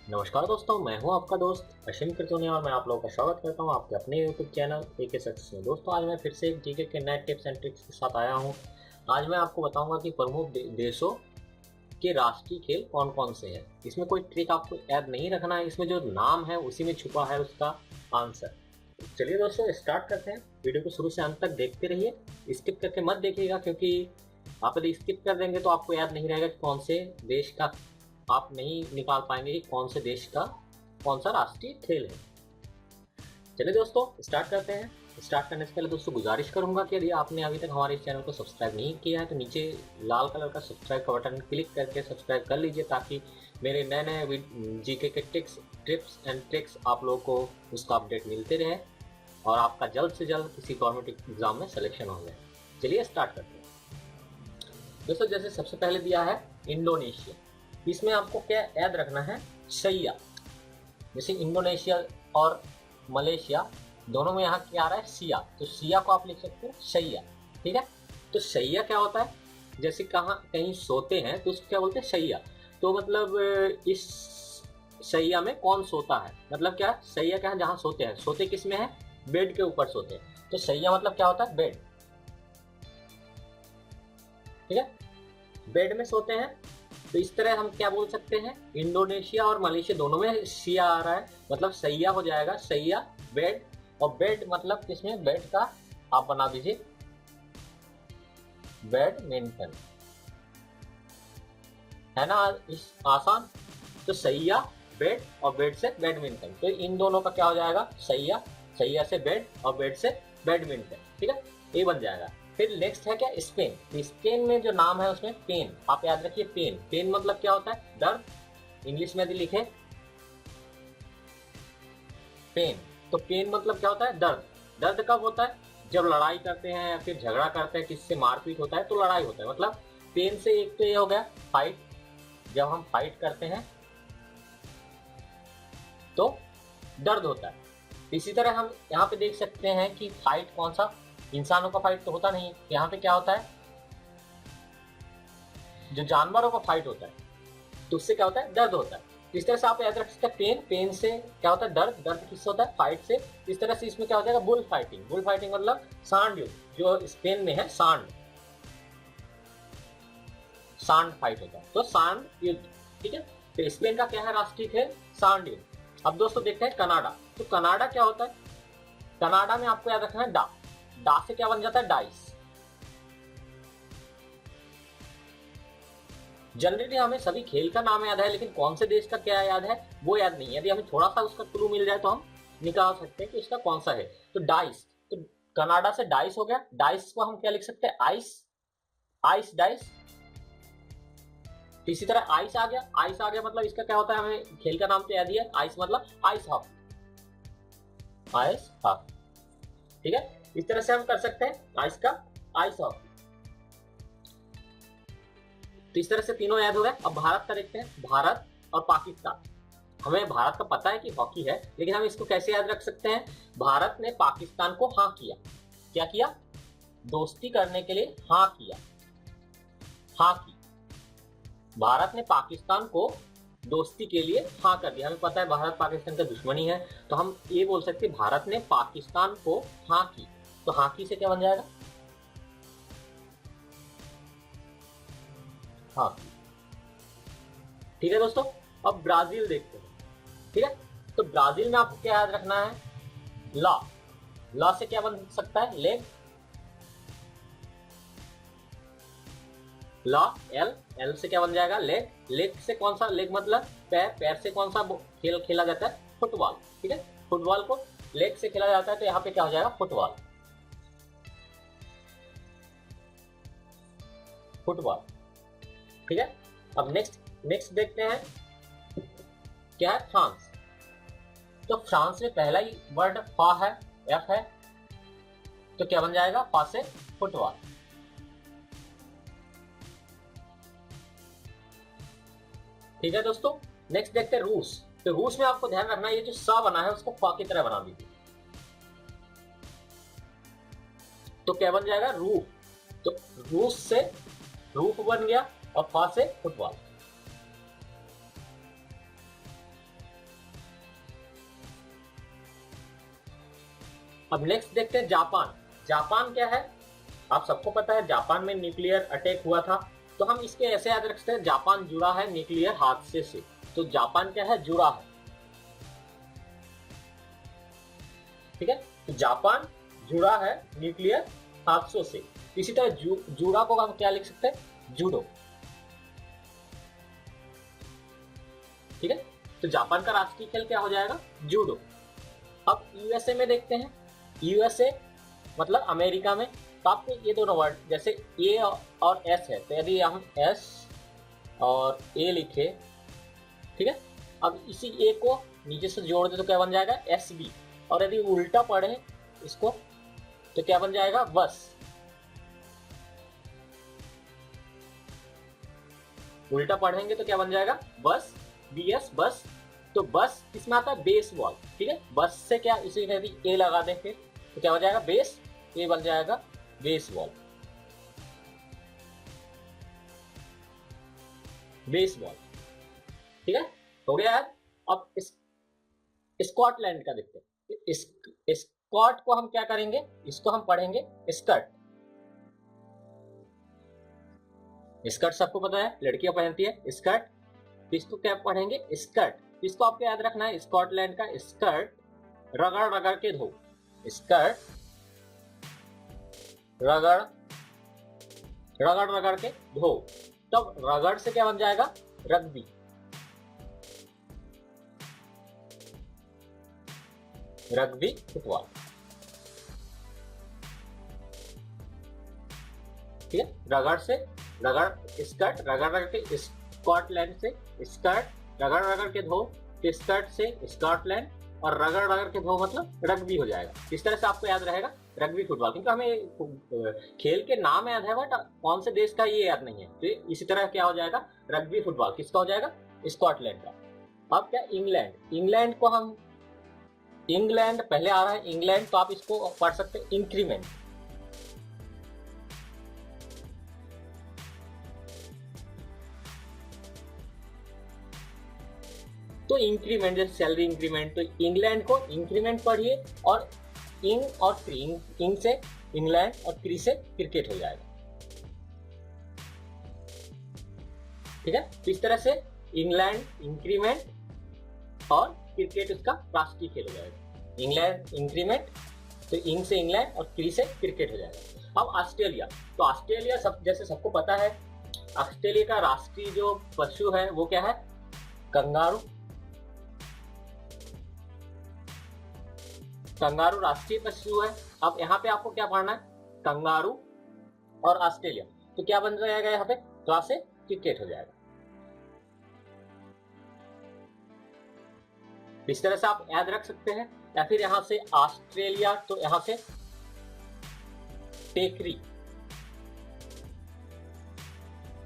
नमस्कार दोस्तों, मैं हूं आपका दोस्त अशिम कृतोनिया और मैं आप लोगों का स्वागत करता हूं आपके अपने यूट्यूब चैनल एके सक्सेस में। दोस्तों, आज मैं फिर से एक जीके के नए टिप्स एंड ट्रिक्स के साथ आया हूं। आज मैं आपको बताऊंगा कि प्रमुख देशों के राष्ट्रीय खेल कौन कौन से हैं। इसमें कोई ट्रिक आपको याद नहीं रखना है, इसमें जो नाम है उसी में छुपा है उसका आंसर। चलिए दोस्तों, स्टार्ट करते हैं। वीडियो को शुरू से अंत तक देखते रहिए, स्किप करके मत देखिएगा, क्योंकि आप यदि स्किप कर देंगे तो आपको याद नहीं रहेगा कि कौन से देश का, आप नहीं निकाल पाएंगे कि कौन से देश का कौन सा राष्ट्रीय खेल है। चलिए दोस्तों, स्टार्ट करते हैं। स्टार्ट करने से पहले दोस्तों गुजारिश करूंगा कि यदि आपने अभी तक हमारे इस चैनल को सब्सक्राइब नहीं किया है तो नीचे लाल कलर का सब्सक्राइब का बटन क्लिक करके सब्सक्राइब कर लीजिए, ताकि मेरे नए नए जीके के टिप्स एंड ट्रिक्स आप लोगों को उसका अपडेट मिलते रहे और आपका जल्द से जल्द किसी गवर्नमेंट एग्जाम में सिलेक्शन हो जाए। चलिए स्टार्ट करते हैं दोस्तों। जैसे सबसे पहले दिया है इंडोनेशिया। इसमें आपको क्या याद रखना है, सैया। जैसे इंडोनेशिया और मलेशिया दोनों में यहाँ क्या आ रहा है, सिया, तो सिया को आप लिख सकते हो सैया। ठीक है, तो सैया क्या होता है, जैसे कहाँ कहीं सोते हैं तो उसको क्या बोलते हैं, सैया। तो मतलब इस सैया में कौन सोता है, मतलब क्या, सैया क्या है, जहाँ सोते हैं। सोते किस में है, बेड के ऊपर सोते हैं, तो सैया मतलब क्या होता है, बेड। ठीक है, बेड में सोते हैं। तो इस तरह हम क्या बोल सकते हैं, इंडोनेशिया और मलेशिया दोनों में सिया आ रहा है, मतलब सैया हो जाएगा, सैया बेड। और बेड मतलब किसमें, बेड का आप बना दीजिए बैडमिंटन, है ना, इस आसान। तो सैया बेड और बेड से बैडमिंटन, तो इन दोनों का क्या हो जाएगा, सैया, सैया से बेड और बेड से बैडमिंटन। ठीक है, ये बन जाएगा। फिर नेक्स्ट है क्या, स्पेन। तो स्पेन में जो नाम है उसमें पेन, आप याद रखिए, पेन। पेन मतलब क्या होता है, दर्द। इंग्लिश में यदि लिखे पेन, तो पेन मतलब क्या होता है, दर्द। दर्द कब होता है, जब लड़ाई करते हैं या फिर झगड़ा करते हैं, किससे मारपीट होता है तो लड़ाई होता है, मतलब पेन से। एक तो ये हो गया फाइट, जब हम फाइट करते हैं तो दर्द होता है। इसी तरह हम यहाँ पे देख सकते हैं कि फाइट कौन सा, इंसानों का फाइट तो होता नहीं, यहाँ पे क्या होता है, जो जानवरों का फाइट होता है, तो उससे क्या होता है, दर्द होता है। इस तरह से आप याद रख सकते हैं, पेन, पेन से क्या होता है, दर्द, दर्द किससे होता है, फाइट से। इस तरह से इसमें क्या हो जाएगा, बुल फाइटिंग। बुल फाइटिंग मतलब सांड युद्ध, जो स्पेन में है, सांड, सांड फाइट होता है, तो सांड युद्ध। ठीक है, तो स्पेन का क्या है राष्ट्रीय खेल, सांड युद्ध। अब दोस्तों देखते हैं कनाडा। तो कनाडा क्या होता है, कनाडा में आपको याद रखना है डा। डा से क्या बन जाता है, डाइस। जनरली हमें सभी खेल का नाम याद है, लेकिन कौन से देश का क्या याद है वो याद नहीं है। यदि हमें थोड़ा सा उसका क्लू मिल जाए तो हम निकाल सकते हैं कि इसका कौन सा है। तो डाइस, तो कनाडा से डाइस हो गया। डाइस को हम क्या लिख सकते हैं, आइस, आइस डाइस। तो इसी तरह आइस आ गया, आइस आ गया मतलब इसका क्या होता है, हमें खेल का नाम तो याद ही है, आइस मतलब आइस हॉक, आइस हॉक। ठीक है, इस तरह से हम कर सकते हैं आइस का, आइस हॉक। तो इस तरह से तीनों याद हो गए। अब भारत का देखते हैं, भारत और पाकिस्तान। हमें भारत का पता है कि हॉकी है, लेकिन हम इसको कैसे याद रख सकते हैं, भारत ने पाकिस्तान को हाँ किया, क्या किया, दोस्ती करने के लिए हाँ किया, हाँ की। भारत ने पाकिस्तान को दोस्ती के लिए हाँ कर दिया। हमें पता है भारत पाकिस्तान का दुश्मनी है, तो हम ये बोल सकते हैं भारत ने पाकिस्तान को हाँ की। तो हाँ की से क्या बन जाएगा, हाँ। ठीक है दोस्तों, अब ब्राजील देखते हैं। ठीक है, तो ब्राजील में आपको क्या याद रखना है, ला। ला से क्या बन सकता है, लेग, ला, एल, एल से क्या बन जाएगा, लेग। लेग से कौन सा, लेग मतलब पैर, पैर से कौन सा खेल खेला जाता है, फुटबॉल। ठीक है, फुटबॉल को लेग से खेला जाता है, तो यहाँ पे क्या हो जाएगा, फुटबॉल, फुटबॉल। ठीक है, अब नेक्स्ट नेक्स्ट देखते हैं, क्या है, फ्रांस। तो फ्रांस में पहला ही वर्ड फा है, एफ है, तो क्या बन जाएगा, फा से फुटबॉल। ठीक है दोस्तों, नेक्स्ट देखते हैं रूस। तो रूस में आपको ध्यान रखना है, ये जो सा बना है उसको फा की तरह बना दीजिए, तो क्या बन जाएगा, रूफ। तो रूस से रूफ बन गया और फा से फुटबॉल। अब नेक्स्ट देखते हैं जापान। जापान क्या है, आप सबको पता है जापान में न्यूक्लियर अटैक हुआ था, तो हम इसके ऐसे याद रखते हैं जापान जुड़ा है न्यूक्लियर हादसे से। तो जापान क्या है, जुड़ा है, ठीक है। तो जापान जुड़ा है न्यूक्लियर हादसों से। इसी तरह जुड़ा को हम क्या लिख सकते हैं, जूडो, ठीक है। तो जापान का राष्ट्रीय खेल क्या हो जाएगा, जूडो। अब यूएसए में देखते हैं, यूएसए मतलब अमेरिका में, तो आपको ये दोनों वर्ड जैसे ए और एस है, तो यदि हम एस और ए लिखे, ठीक है, अब इसी ए को नीचे से जोड़ दे तो क्या बन जाएगा, एस बी। और यदि उल्टा पढ़े इसको तो क्या बन जाएगा, बस। उल्टा पढ़ेंगे तो क्या बन जाएगा, बस, बी एस, बस। तो बस इसमें आता है बेसबॉल, ठीक है। बस से क्या, इसी यदि ए लगा दें फिर तो क्या हो जाएगा, बेस, ए बन जाएगा बेसबॉल, बेसबॉल, ठीक है, हो गया यार। अब स्कॉटलैंड का देखते हैं। स्कॉट को हम क्या करेंगे, इसको हम पढ़ेंगे स्कर्ट। स्कर्ट सबको पता है, लड़कियां पहनती है स्कर्ट। इसको क्या पढ़ेंगे, स्कर्ट। इसको आपको याद रखना है, स्कॉटलैंड का स्कर्ट, रगड़ रगड़ के धो, स्कर्ट रगड़ रगड़ रगड़ के धो। तब रगड़ से क्या बन जाएगा, रग्बी, रग्बी फुटबॉल, ठीक है। रगड़ से रगड़, स्कर्ट रगड़ रगड़ के, स्कॉटलैंड से स्कर्ट रगड़ रगड़ के धो, स्कर्ट से स्कॉटलैंड, और रगड़ रगड़ के धो मतलब रग्बी हो जाएगा। इस तरह से आपको याद रहेगा रग्बी फुटबॉल, क्योंकि हमें खेल के नाम याद है बट कौन से देश का ये याद नहीं है। तो इसी तरह क्या हो जाएगा, रग्बी फुटबॉल किसका हो जाएगा, स्कॉटलैंड का। अब क्या, इंग्लैंड। इंग्लैंड को हम, इंग्लैंड पहले आ रहा है इंग्लैंड, तो आप इसको पढ़ सकते हैं इंक्रीमेंट। तो इंक्रीमेंट जैसे सैलरी इंक्रीमेंट, तो इंग्लैंड को इंक्रीमेंट पढ़िए, और इंग और क्री, इंग से इंग्लैंड और क्री से क्रिकेट हो जाएगा, ठीक है। तो इस तरह से इंग्लैंड इंक्रीमेंट और क्रिकेट उसका राष्ट्रीय खेल हो जाएगा। इंग्लैंड इंक्रीमेंट, तो इंग से इंग्लैंड और क्री से क्रिकेट हो जाएगा। अब ऑस्ट्रेलिया, तो ऑस्ट्रेलिया सब जैसे सबको पता है, ऑस्ट्रेलिया का राष्ट्रीय जो पशु है वो क्या है, कंगारू। कंगारू राष्ट्रीय पशु है। अब यहाँ पे आपको क्या पढ़ना है, कंगारू और ऑस्ट्रेलिया, तो क्या बन जाएगा यहाँ पे, ड्रा से क्रिकेट हो जाएगा। इस तरह से आप याद रख सकते हैं। या फिर यहां से ऑस्ट्रेलिया, तो यहां से टेकरी,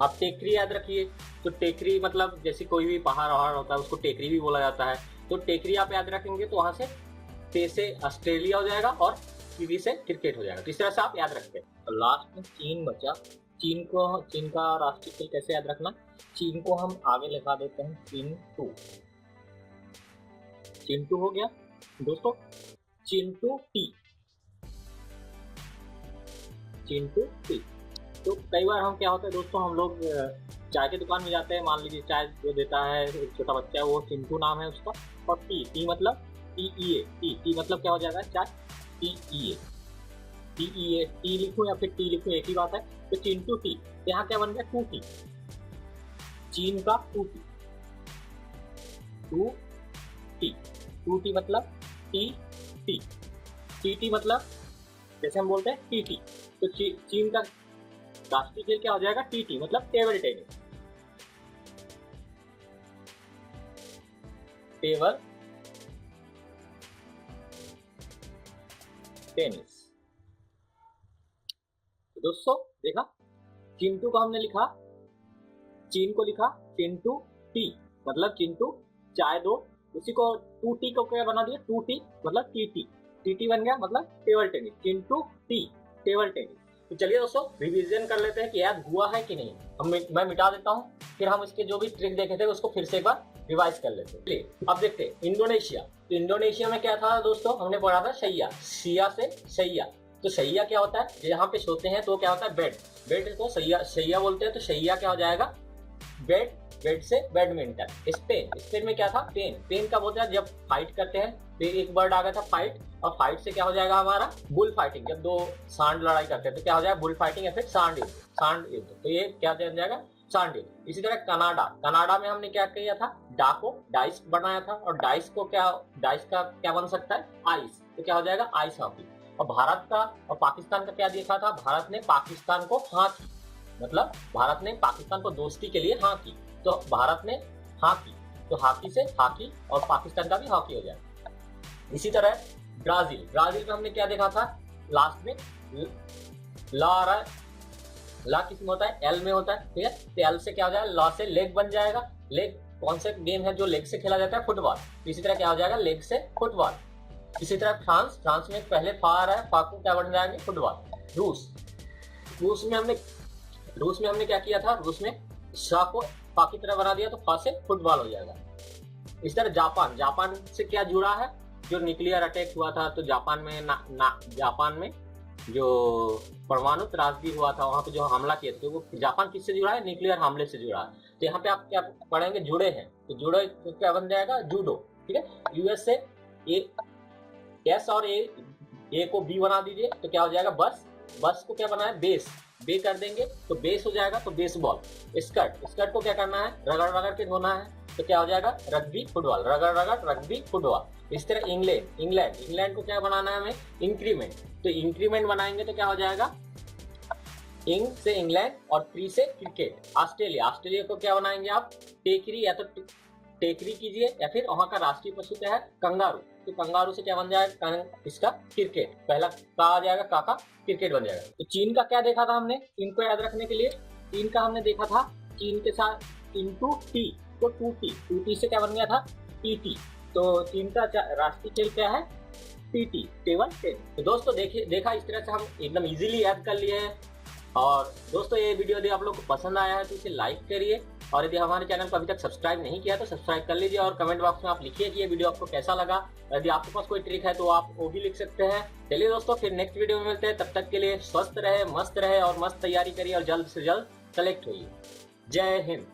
आप टेकरी याद रखिए। तो टेकरी मतलब जैसे कोई भी पहाड़ वहाड़ होता है उसको टेकरी भी बोला जाता है, तो टेकरी आप याद रखेंगे तो वहां से टे से ऑस्ट्रेलिया हो जाएगा और टीवी से क्रिकेट हो जाएगा। तो इस तरह से आप याद रखते हैं। तो लास्ट में चीन बचा। चीन का राष्ट्रीय खेल कैसे याद रखना, चीन को हम आगे लिखा देते हैं चिंटू। चिंटू हो गया दोस्तों, चिंटू टी, चिंटू टी। तो कई बार हम क्या होता है दोस्तों, हम लोग चाय की दुकान में जाते हैं, मान लीजिए चाय जो देता है एक छोटा बच्चा है वो चिंटू नाम है उसका, और टी मतलब टीईए, टी मतलब क्या हो जाएगा, चाय, टीईए, टीईए, टी लिखूं या फिर टी लिखूं एक ही बात है। तो चिंटू टी, यहाँ क्या बन गया, टू टी, चीन का टू टी, टू टी, टू टी मतलब टी टी, टी टी मतलब जैसे हम बोलते हैं टी टी। तो चीन का राष्ट्रीय खेल क्या हो जाएगा, टी टी मतलब टेबल टेनिस, टेबल टेनिस। तो दोस्तों देखा, चिंटू को हमने लिखा, चीन को लिखा चिंटू टी मतलब चिंटू चाय दो, उसी को टू टी को क्या बना दिया, टू टी मतलब टी टी, टी टी बन गया मतलब table tennis, Chintu tea table tennis. तो चलिए दोस्तों रिवीजन कर लेते हैं कि याद हुआ है कि नहीं। मैं मिटा देता हूँ, फिर हम इसके जो भी ट्रिक देखे थे उसको फिर से एक बार रिवाइज कर लेते हैं। चलिए अब देखते हैं इंडोनेशिया। तो इंडोनेशिया में क्या था दोस्तों, हमने पढ़ा था शैया, सिया से शैया। तो शैया क्या होता है, जहाँ पे सोते हैं तो क्या होता है बेड, बेड को शैया शैया बोलते हैं। तो शैया क्या हो जाएगा बेड, बेड से बैडमिंटन। स्पेन, स्पेन में क्या था पेन, पेन कब होता है जब फाइट करते हैं। फिर एक वर्ड आ गया था फाइट, और फाइट से क्या हो जाएगा हमारा बुल फाइटिंग, जब दो सांड लड़ाई करते हैं तो क्या हो जाएगा बुल फाइटिंग या फिर सांड युद्ध, सांड युद्ध। तो ये क्या बन जाएगा सांड युद्ध। इसी तरह कनाडा, कनाडा में हमने क्या किया था डाको, डाइस बनाया था, और डाइस को क्या, डाइस का क्या बन सकता है आइस, तो क्या हो जाएगा आइस हॉकी। और भारत का और पाकिस्तान का क्या देखा था, भारत ने पाकिस्तान को हाँ की, मतलब भारत ने पाकिस्तान को दोस्ती के लिए हाँ की, तो भारत ने हाँ की, तो हॉकी से हॉकी और पाकिस्तान का भी हॉकी हो जाएगा। इसी तरह ब्राजील, ब्राजील में हमने क्या देखा था लास्ट में ला आ रहा है, ला किस में होता है एल में होता है, ठीक है। तो एल से क्या हो जाएगा ला से लेग बन जाएगा। लेग कौन सा गेम है जो लेग से खेला जाता है फुटबॉल, तो इसी तरह क्या हो जाएगा लेग से फुटबॉल। इसी तरह फ्रांस, फ्रांस में पहले फा आ रहा है, फा को क्या बन जाएंगे फुटबॉल। रूस, रूस में हमने क्या किया था, रूस में शा को फा की तरह बना दिया तो फा से फुटबॉल हो जाएगा। इस तरह जापान, जापान से क्या जुड़ा है, जो न्यूक्लियर अटैक हुआ था तो जापान में जापान में जो परमाणु त्रासदी हुआ था वहां पे जो हमला किया था, तो वो जापान किससे जुड़ा है न्यूक्लियर हमले से जुड़ा है। तो यहाँ पे आप क्या पढ़ेंगे जुड़े हैं, तो जुड़े तो क्या बन जाएगा जूडो, ठीक है। यूएस से एस और ए को बी बना दीजिए तो क्या हो जाएगा बस, बस को क्या बनाए बेस, बे कर देंगे तो बेस हो जाएगा, तो बेसबॉल। स्कर्ट, स्कर्ट को क्या करना है रगड़ रगड़ के धोना है, तो क्या हो जाएगा रग्बी फुटबॉल, रगड़ रगड़ रग्बी फुटबॉल। इस तरह इंग्लैंड, इंग्लैंड, इंग्लैंड को क्या बनाना है हमें इंक्रीमेंट, तो इंक्रीमेंट बनाएंगे तो क्या हो जाएगा इंग से इंग्लैंड और ट्री से क्रिकेट। ऑस्ट्रेलिया, ऑस्ट्रेलिया को क्या बनाएंगे आप टेकरी, या तो टेकरी कीजिए, या फिर वहां का राष्ट्रीय पशु क्या है कंगारू, तो कंगारू से क्या बन जाएगा इसका क्रिकेट, पहला का आ जाएगा का क्रिकेट बन जाएगा। तो चीन का क्या देखा था हमने, चीन को याद रखने के लिए चीन का हमने देखा था चीन के साथ इनटू टी, तो टू टी से क्या बन गया था टीटी। तो चीन का राष्ट्रीय खेल क्या है टीटी, टेबल टेनिस। तो दोस्तों देखिए देखा इस तरह से हम एकदम इजीली याद कर लिए हैं। और दोस्तों ये वीडियो यदि आप लोग को पसंद आया है तो इसे लाइक करिए, और यदि हमारे चैनल को अभी तक सब्सक्राइब नहीं किया तो सब्सक्राइब कर लीजिए, और कमेंट बॉक्स में आप लिखिए कि ये वीडियो आपको कैसा लगा। यदि आपके पास कोई ट्रिक है तो आप वो भी लिख सकते हैं। चलिए दोस्तों फिर नेक्स्ट वीडियो में मिलते हैं, तब तक के लिए स्वस्थ रहे, मस्त रहे और मस्त तैयारी करिए और जल्द से जल्द सेलेक्ट होइए। जय हिंद।